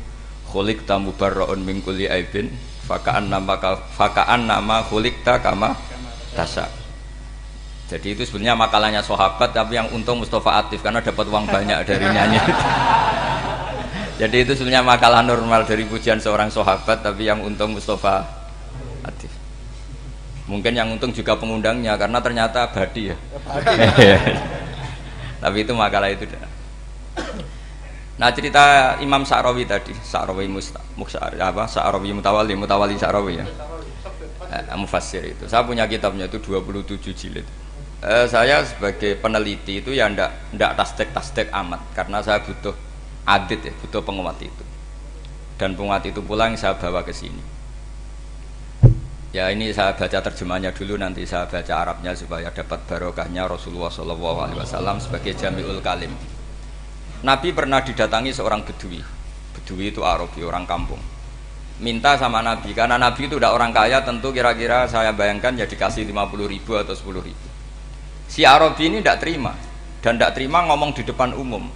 S6: khuliqta mubarra'un min kulli aibin faka'an nama khuliqta kama tasya. Jadi itu sebenarnya makalahnya sahabat, tapi yang untung Mustafa Atif karena dapat uang banyak dari nyanyi. Jadi itu sebenarnya makalah normal dari pujian seorang sahabat, tapi yang untung Mustafa Atif. Mungkin yang untung juga pengundangnya karena ternyata abadi ya. Tapi itu makalah itu. Nah cerita Imam Syarawi tadi, Syarawi Syarawi Mutawali Syarawi ya, mufassir itu. Saya punya kitabnya itu 27 jilid. Saya sebagai peneliti itu ya ndak tasdek amat, karena saya butuh adit ya, butuh penguat itu. Dan penguat itu pula yang saya bawa ke sini. Ya ini saya baca terjemahnya dulu, nanti saya baca Arabnya supaya dapat barokahnya Rasulullah SAW sebagai Jami'ul Kalim. Nabi pernah didatangi seorang bedui. Bedui itu Arabi, orang kampung. Minta sama Nabi, karena Nabi itu udah orang kaya, tentu kira-kira saya bayangkan ya dikasih 50.000 atau 10.000. Si Arabi ini tidak terima, dan tidak terima ngomong di depan umum.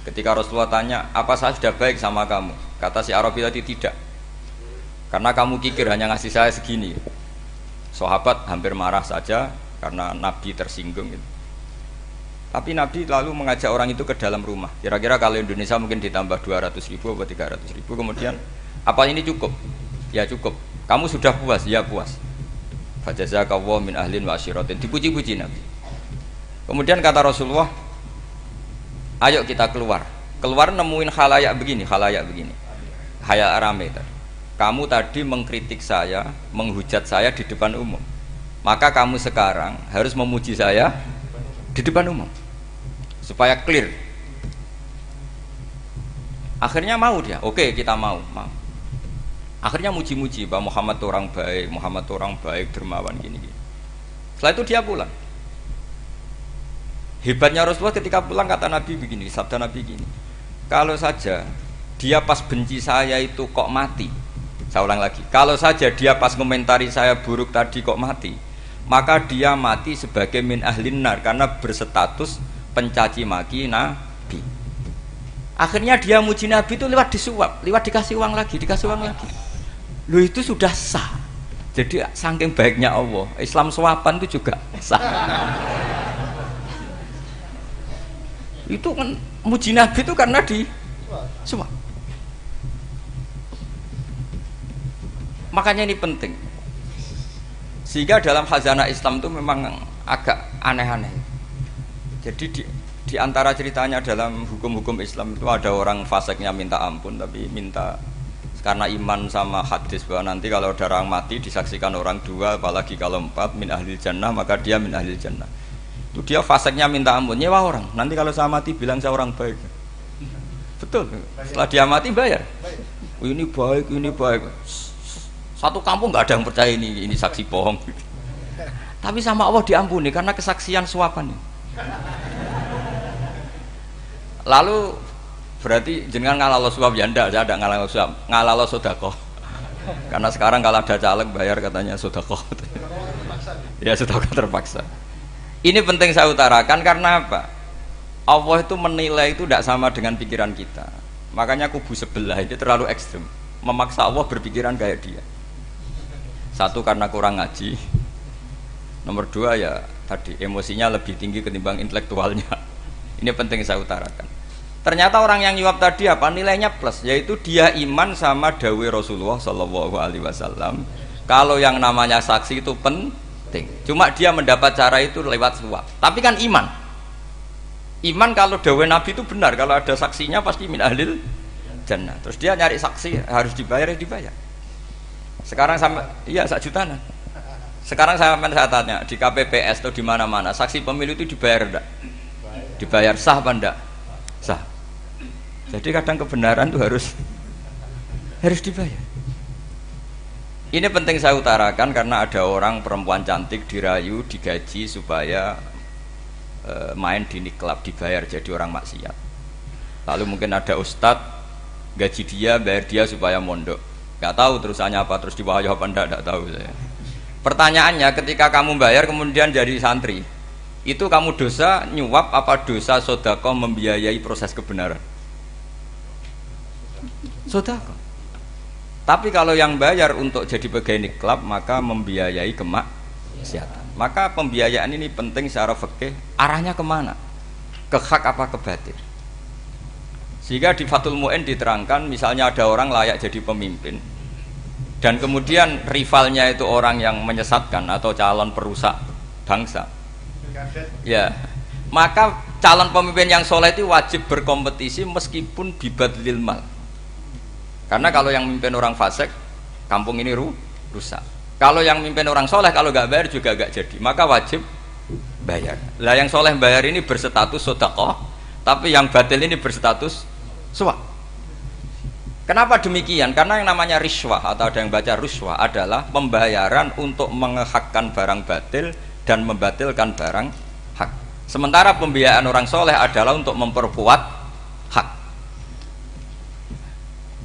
S6: Ketika Rasulullah tanya, apa saya sudah baik sama kamu? Kata si Arabi tadi, tidak, karena kamu kikir hanya ngasih saya segini. Sahabat hampir marah saja karena Nabi tersinggung gitu. Tapi Nabi lalu mengajak orang itu ke dalam rumah. Kira-kira kalau Indonesia mungkin ditambah 200.000 atau 300.000. Kemudian, apa ini cukup? Ya cukup. Kamu sudah puas? Ya puas. Fajazakallahu min ahlin wa asyiratin. Dipuji-puji Nabi. Kemudian kata Rasulullah, ayo kita keluar. Keluar nemuin khalayak begini. Khalayak rame tadi. Kamu tadi mengkritik saya, menghujat saya di depan umum. Maka kamu sekarang harus memuji saya di depan umum. Supaya clear. Akhirnya mau dia. Oke, kita mau. Akhirnya muji-muji bahwa Muhammad orang baik, dermawan gini. Setelah itu dia pulang. Hebatnya Rasulullah ketika pulang kata Nabi begini, sabda Nabi begini, kalau saja dia pas benci saya itu kok mati, saya ulang lagi, kalau saja dia pas komentari saya buruk tadi kok mati, maka dia mati sebagai min ahlin nar karena berstatus pencaci maki Nabi. Akhirnya dia muji Nabi itu lewat disuap, lewat dikasih uang lagi. Loh itu sudah sah. Jadi saking baiknya Allah, Islam suapan itu juga sah. Itu kan muji Nabi itu karena di suap. Makanya ini penting. Sehingga dalam khazanah Islam itu memang agak aneh-aneh. Jadi di antara ceritanya dalam hukum-hukum Islam itu ada orang fasiknya minta ampun, tapi minta karena iman sama hadis bahwa nanti kalau ada orang mati disaksikan orang dua, apalagi kalau 4 min ahlil jannah, maka dia min ahlil jannah. Itu dia fasiknya minta ampun, nyewa orang. Nanti kalau saya mati bilang saya orang baik. Betul. Setelah dia mati bayar. Oh, ini baik. Satu kampung nggak ada yang percaya ini saksi bohong. Tapi sama Allah diampuni karena kesaksian suapan. Lalu berarti jenengan ngalalo suap ya ndak, saya ada ngalalo suap, ngalalo sedekah. Karena sekarang kalau ada caleg bayar katanya sedekah. Ya sedekah terpaksa. Ini penting saya utarakan karena apa? Allah itu menilai itu tidak sama dengan pikiran kita. Makanya kubu sebelah ini terlalu ekstrim, memaksa Allah berpikiran kayak dia. Satu karena kurang ngaji. Nomor 2 ya tadi emosinya lebih tinggi ketimbang intelektualnya. Ini penting saya utarakan. Ternyata orang yang nyuap tadi apa? Nilainya plus, yaitu dia iman sama dawai Rasulullah SAW. Kalau yang namanya saksi itu penting. Cuma dia mendapat cara itu lewat suap. Tapi kan iman. Iman kalau dawai Nabi itu benar. Kalau ada saksinya pasti min ahlil jannah. Terus dia nyari saksi harus dibayar, ya dibayar. Sekarang sama iya 1 juta. Sekarang saya tanya di KPPS atau di mana-mana saksi pemilu itu dibayar enggak? Dibayar sah apa enggak? Sah. Jadi kadang kebenaran itu harus dibayar. Ini penting saya utarakan karena ada orang perempuan cantik dirayu, digaji supaya main di klub, dibayar jadi orang maksiat. Lalu mungkin ada ustadz gaji dia, bayar dia supaya mondok. Gak tahu terusannya apa, terus dibayar apa enggak tahu saya. Pertanyaannya ketika kamu bayar kemudian jadi santri, itu kamu dosa nyuap apa dosa sedekah membiayai proses kebenaran? Sedekah. Tapi kalau yang bayar untuk jadi pegawai klub maka membiayai kemaksiatan. Maka pembiayaan ini penting secara fikih. Arahnya kemana? Ke hak apa ke batil? Sehingga di Fathul Mu'in diterangkan, misalnya ada orang layak jadi pemimpin dan kemudian rivalnya itu orang yang menyesatkan atau calon perusak bangsa, ya maka calon pemimpin yang soleh itu wajib berkompetisi meskipun bibadlil mal. Karena kalau yang mimpin orang fasik, kampung ini rusak. Kalau yang mimpin orang soleh, kalau nggak bayar juga nggak jadi, maka wajib bayar. Lah yang soleh bayar ini berstatus sedekah, tapi yang batil ini berstatus suap. Kenapa demikian? Karena yang namanya riswah atau ada yang baca ruswah adalah pembayaran untuk mengehakkan barang batil dan membatilkan barang hak. Sementara pembiayaan orang soleh adalah untuk memperkuat hak.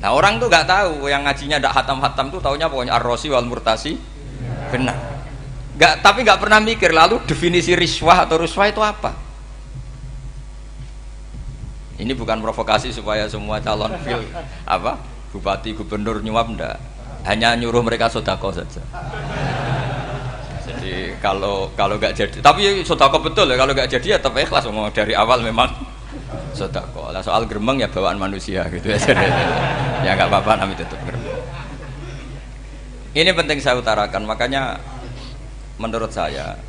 S6: Nah orang tuh nggak tahu, yang ngajinya tidak hatam-hatam tuh taunya pokoknya ar-rosi wal murtasi benar. Tapi nggak pernah mikir lalu definisi riswah atau ruswah itu apa. Ini bukan provokasi supaya semua calon bupati gubernur nyuap, ndak, hanya nyuruh mereka sodako saja. Jadi kalau nggak jadi, tapi sodako betul ya, kalau nggak jadi ya tetap ikhlas, ngomong dari awal memang sodako. Lah soal gremeng ya bawaan manusia gitu ya. Ya nggak apa-apa, namanya tetap gremeng. Ini penting saya utarakan, makanya menurut saya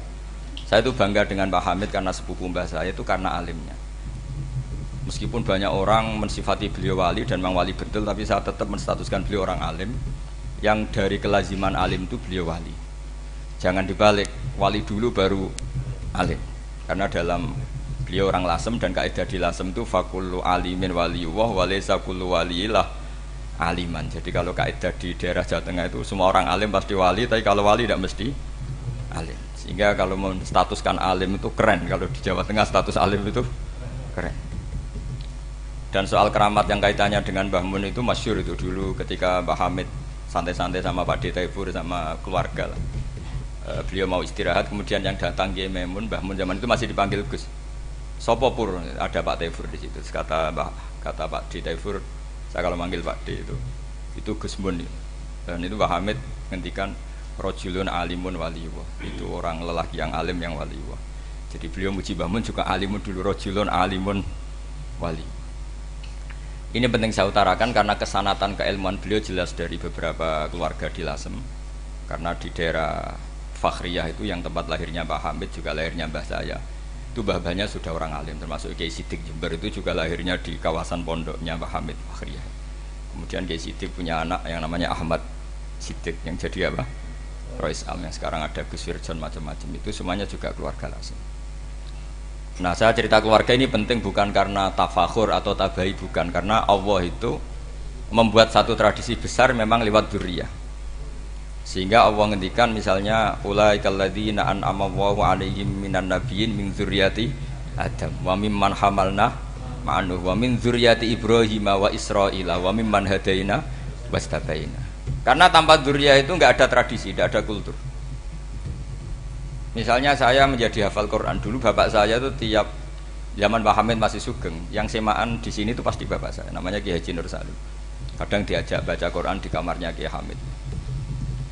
S6: itu bangga dengan Pak Hamid karena sepupu mbah saya itu karena alimnya. Meskipun banyak orang mensifati beliau wali dan memang wali betul, tapi saya tetap menstatuskan beliau orang alim yang dari kelaziman alim itu beliau wali. Jangan dibalik, wali dulu baru alim. Karena dalam beliau orang Lasem dan kaidah di Lasem itu fakullu alimin waliyullah walaysa kullu waliillah aliman. Jadi kalau kaidah di daerah Jawa Tengah itu semua orang alim pasti wali, tapi kalau wali tidak mesti alim. Sehingga kalau menstatuskan alim itu keren, kalau di Jawa Tengah status alim itu keren. Dan soal keramat yang kaitannya dengan Mbah Mun itu masyhur itu dulu ketika Mbah Hamid santai-santai sama Pak D. Taifur sama keluarga lah. Beliau mau istirahat, kemudian yang datang Kiai Maimun, Mbah Mun zaman itu masih dipanggil Gus. Sopo pur, ada Pak Taifur di situ. Kata Pak D. Taifur, saya kalau manggil Pak D itu Gus Mun. Dan itu Mbah Hamid ngendikan rojulun alimun waliyullah. Itu orang lelaki yang alim yang waliyullah. Jadi beliau muji Mbah Mun juga alimun dulu, rojulun alimun wali. Ini penting saya utarakan karena kesanatan keilmuan beliau jelas dari beberapa keluarga di Lasem. Karena di daerah Fakhriyah itu yang tempat lahirnya Pak Hamid juga lahirnya mbah saya. Itu mbah-mbahnya sudah orang alim, termasuk Kiai Sidik Jember itu juga lahirnya di kawasan pondoknya Pak Hamid Fakhriyah. Kemudian Kiai Sidik punya anak yang namanya Ahmad Sidik yang jadi Rois Am, yang sekarang ada Gus Wirjon macam-macam, itu semuanya juga keluarga Lasem. Nah, saya cerita keluarga ini penting bukan karena tafakhur atau tabai, bukan, karena Allah itu membuat satu tradisi besar memang lewat dzurriyyah. Sehingga Allah ngendikan misalnya ulaikal ladzina an'ama Allahu 'alaihim minan nabiyyin min dzurriyyati Adam wa mimman hamalna ma'anuh wa min dzurriyyati Ibrahim wa Israila wa mimman hadaina wastabaina. Karena tanpa dzurriyyah itu enggak ada tradisi, enggak ada kultur. Misalnya saya menjadi hafal Quran, dulu bapak saya itu tiap zaman Pak Hamid masih sugeng, yang semaan di sini itu pasti bapak saya, namanya Kiai Haji Nur Salim. Kadang diajak baca Quran di kamarnya Kiai Hamid.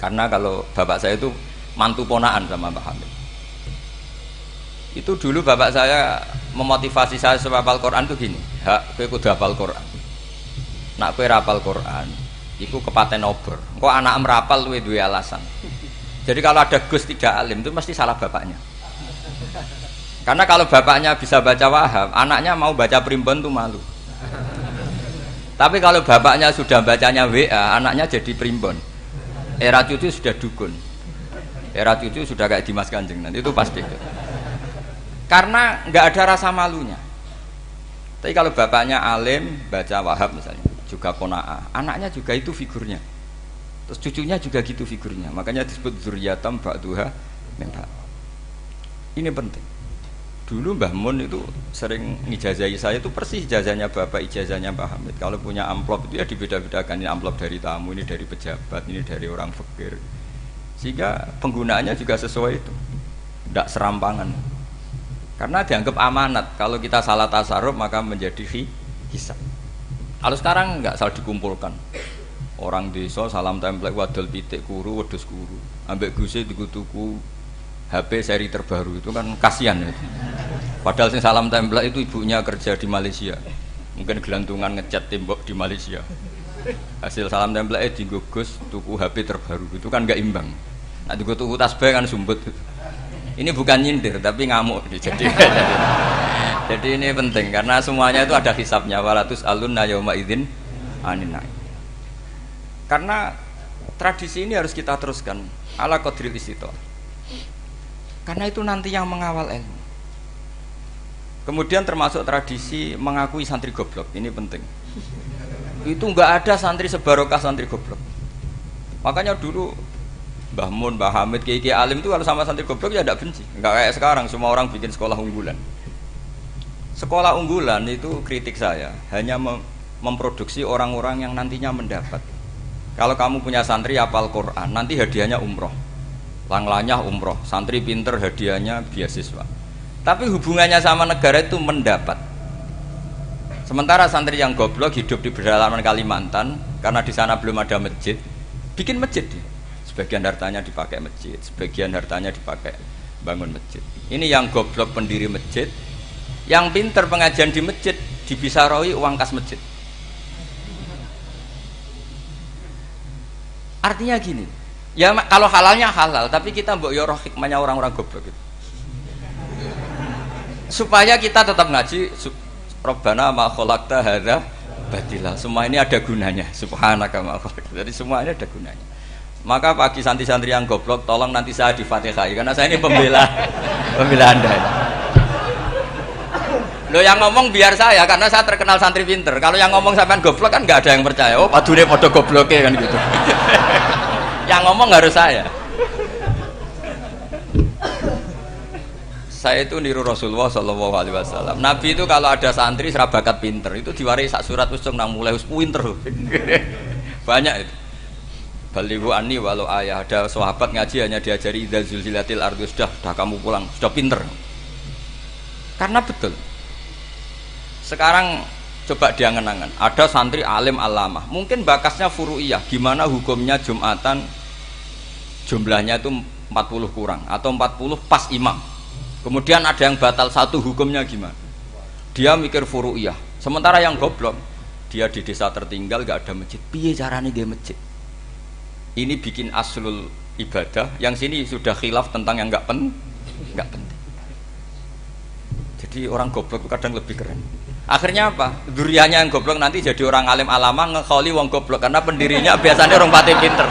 S6: Karena kalau bapak saya itu mantu ponaan sama Pak Hamid. Itu dulu bapak saya memotivasi saya supaya hafal Quran itu gini, kowe kudu hafal Quran. Nak kowe hafal Quran, iku kepaten obor. Kok anak merapal luwe duwe alasan. Jadi kalau ada Gus tidak alim itu mesti salah bapaknya. Karena kalau bapaknya bisa baca Wahab, anaknya mau baca primbon itu malu. Tapi kalau bapaknya sudah bacanya WA, anaknya jadi primbon. Era cucu sudah dukun. Era cucu sudah kayak Dimas Kanjeng, nanti itu pasti. Karena nggak ada rasa malunya. Tapi kalau bapaknya alim, baca Wahab misalnya, juga qanaah, anaknya juga itu figurnya. Terus cucunya juga gitu figurnya, makanya disebut dzurriyatam ba'duha min ba'd. Ini penting. Dulu Mbah Mun itu sering ngijazahi saya, itu persis ijazahnya bapak, ijazahnya Pak Hamid. Kalau punya amplop itu ya dibeda-bedakan, ini amplop dari tamu, ini dari pejabat, ini dari orang fakir. Sehingga penggunaannya juga sesuai itu, tidak serampangan. Karena dianggap amanat, kalau kita salah tasarruf maka menjadi hisab. Kalau sekarang enggak, salah dikumpulkan. Orang desa salam template wadol pitik kuru wedhus kuru ambek guse tuku HP seri terbaru itu kan kasihan ya. Padahal sing salam template itu ibunya kerja di Malaysia, mungkin gelantungan ngecat tembok di Malaysia, hasil salam template dienggo Gus tuku HP terbaru itu kan enggak imbang. Nah dienggo tuku tasbih kan sumbut. Ini bukan nyindir tapi ngamuk jadi ini penting karena semuanya itu ada hisabnya, walatus alunna yauma idzin anin. Karena tradisi ini harus kita teruskan ala qadril istithaq. Karena itu nanti yang mengawal ilmu. Kemudian termasuk tradisi mengakui santri goblok, ini penting. Itu enggak ada santri sebarokah santri goblok. Makanya dulu Mbah Mun, Mbah Hamid, Kiai alim itu kalau sama santri goblok ya tidak benci. Enggak kayak sekarang semua orang bikin sekolah unggulan. Sekolah unggulan itu kritik saya hanya memproduksi orang-orang yang nantinya mendapat. Kalau kamu punya santri hafal Quran, nanti hadiahnya umroh. Langlanyah umroh, santri pinter hadiahnya beasiswa. Tapi hubungannya sama negara itu mendapat. Sementara santri yang goblok hidup di pedalaman Kalimantan karena di sana belum ada masjid, bikin masjid dia. Sebagian hartanya dipakai masjid, sebagian hartanya dipakai bangun masjid. Ini yang goblok pendiri masjid, yang pinter pengajian di masjid dibisaroi uang kas masjid. Artinya gini, ya kalau halalnya halal, tapi kita mbok yoroh hikmahnya orang-orang goblok gitu. Supaya kita tetap ngaji, Rabbana ma khalaqta hadza batila. Semua ini ada gunanya. Subhanaka ma khalaqta. Jadi semua ini ada gunanya. Maka bagi santri-santri yang goblok, tolong nanti saya di Fatihah karena saya ini pembela Anda. Lo yang ngomong biar saya, karena saya terkenal santri pinter. Kalau yang ngomong sampean goblok kan nggak ada yang percaya. Oh, padune padha gobloke kan gitu. Yang ngomong harus saya. Saya itu niru Rasulullah Shallallahu Alaihi Wasallam. Nabi itu kalau ada santri serabakat pinter itu diwaris sak surat usung nang mulai pinter. Banyak itu. Balighu anni walau ayah. Ada sahabat ngaji hanya diajari idza zulzilatil ardu, sudah kamu pulang, sudah pinter. Karena betul. Sekarang coba diangen-angen. Ada santri alim alamah, mungkin bakasnya furu'iyah. Gimana hukumnya Jumatan jumlahnya itu 40 kurang atau 40 pas imam. Kemudian ada yang batal satu, hukumnya gimana? Dia mikir furu'iyah. Sementara yang goblok, dia di desa tertinggal gak ada masjid. Piye caranya dia masjid? Ini bikin aslul ibadah. Yang sini sudah khilaf tentang yang gak penting. Jadi orang goblok kadang lebih keren. Akhirnya apa? Duriannya yang goblok nanti jadi orang alim alama ngekholi wong goblok karena pendirinya biasanya orang pati pinter.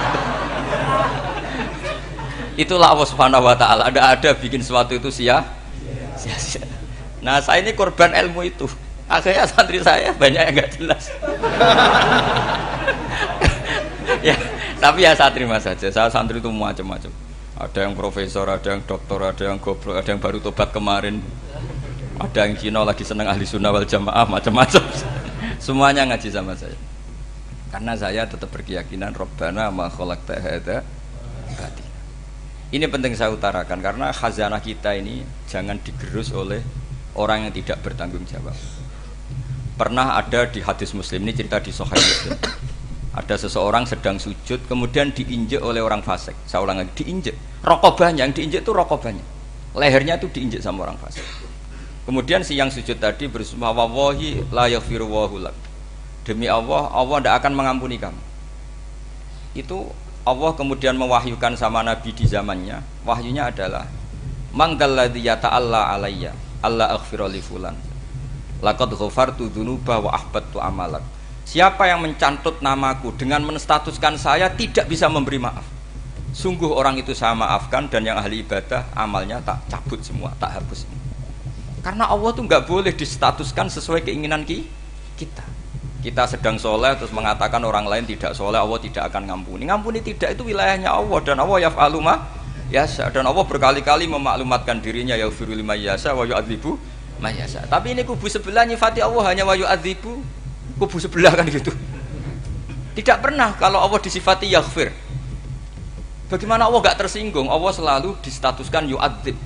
S6: Itulah Allah Subhanahu wa taala. Ada bikin sesuatu itu sia-sia. Nah, saya ini korban ilmu itu. Akhirnya santri saya banyak yang enggak jelas. Ya, tapi ya saya terima saja. Saya santri itu macam-macam. Ada yang profesor, ada yang doktor, ada yang goblok, ada yang baru tobat kemarin. Ada yang Cina lagi seneng ahli sunnah wal jamaah, macam-macam. Semuanya ngaji sama saya. Karena saya tetap berkeyakinan Rabbana ma khalaqta hadza batila. Ini penting saya utarakan karena khazanah kita ini jangan digerus oleh orang yang tidak bertanggung jawab. Pernah ada di hadis Muslim, ini cerita di Sahih Muslim. Ada seseorang sedang sujud kemudian diinjek oleh orang fasik. Saya ulang lagi, diinjek. Rokobahnya, yang diinjek itu rokobahnya. Lehernya itu diinjek sama orang fasik. Kemudian si yang sujud tadi bersumpah wallahi la yaghfiru wallahu lak. Demi Allah, Allah tidak akan mengampuni kamu. Itu Allah kemudian mewahyukan sama Nabi di zamannya. Wahyunya adalah manggalladzi yata'alla alayya alla aghfira li fulan laqad ghafartu dzunuba wa ahbattu amalak. Siapa yang mencantut namaku dengan menstatuskan saya tidak bisa memberi maaf, sungguh orang itu saya maafkan dan yang ahli ibadah amalnya tak cabut semua, tak hapus semua. Karena Allah tuh nggak boleh distatuskan sesuai keinginan kita. Kita sedang soleh terus mengatakan orang lain tidak soleh, Allah tidak akan ngampuni. Ngampuni tidak, itu wilayahnya Allah dan Allah yaf'alu ma yasha. Dan Allah berkali-kali memaklumatkan dirinya yaghfiru liman yasha wa yu'adzibu man yasha. Tapi ini kubu sebelah nyifati Allah hanya wa yu'adzibu, kubu sebelah kan gitu. Tidak pernah kalau Allah disifati yaghfir. Bagaimana Allah gak tersinggung? Allah selalu distatuskan yu'adzib.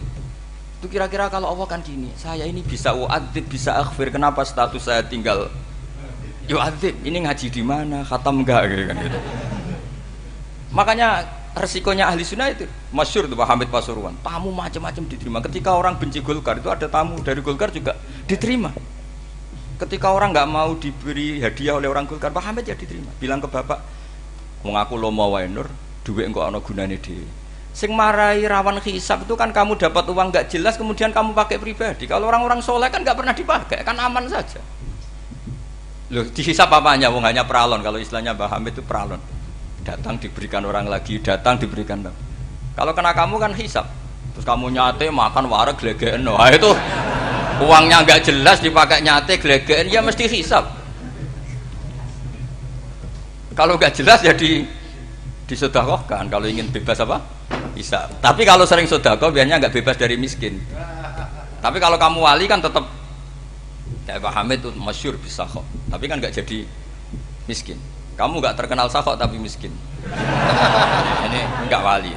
S6: Itu kira-kira kalau Allah kan gini, saya ini bisa u'adzib, bisa aghfir, kenapa status saya tinggal yu'adzib? Ini ngaji di mana? Khatam enggak gitu kan gitu. Makanya resikonya ahli sunnah itu masyhur tuh Pak Hamid Pasuruan. Tamu macam-macam diterima. Ketika orang benci Golkar itu ada tamu dari Golkar juga diterima. Ketika orang nggak mau diberi hadiah oleh orang Golkar, Pak Hamid ya diterima. Bilang ke bapak, wong aku lomo wae nur, duit engko ana gunane dhewe. Sing marai rawan hisab itu kan kamu dapat uang nggak jelas kemudian kamu pakai pribadi. Kalau orang-orang soleh kan nggak pernah dipakai, kan aman saja. Loh, dihisap apanya? Wong hanya pralon. Kalau istilahnya Mbah Hamid itu pralon. Datang diberikan orang lagi, datang diberikan. Kalau kena kamu kan hisap. Terus kamu nyate makan wareg glegeken. Wah itu uangnya nggak jelas dipakai nyate glegeken, ya mesti hisap. Kalau nggak jelas ya disedekahkan. Kalau ingin bebas apa? Hisap. Tapi kalau sering sedekah biasanya nggak bebas dari miskin. Tapi kalau kamu wali kan tetap kayak Pak Hamid itu masyhur bisa kok, tapi kan nggak jadi miskin. Kamu nggak terkenal sakok tapi miskin. Ini nggak wali.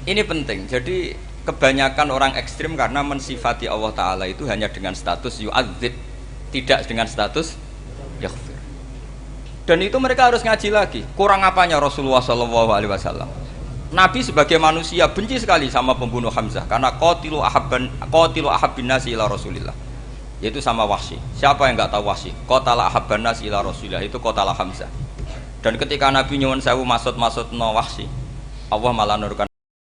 S6: Ini penting. Jadi kebanyakan orang ekstrim karena mensifati Allah Ta'ala itu hanya dengan status yu'adzib, tidak dengan status yaghfir. Dan itu mereka harus ngaji lagi. Kurang apanya Rasulullah SAW? Nabi sebagai manusia benci sekali sama pembunuh Hamzah karena qatilu ahabbin nasi ila Rasulillah, yaitu sama Wahsy. Siapa yang nggak tahu Wahsy? Qatala ahabban nasi ila Rasulillah, itu qatala Hamzah. Dan ketika Nabi nyuwun sewu maksud no Wahsy, Allah malah nurkan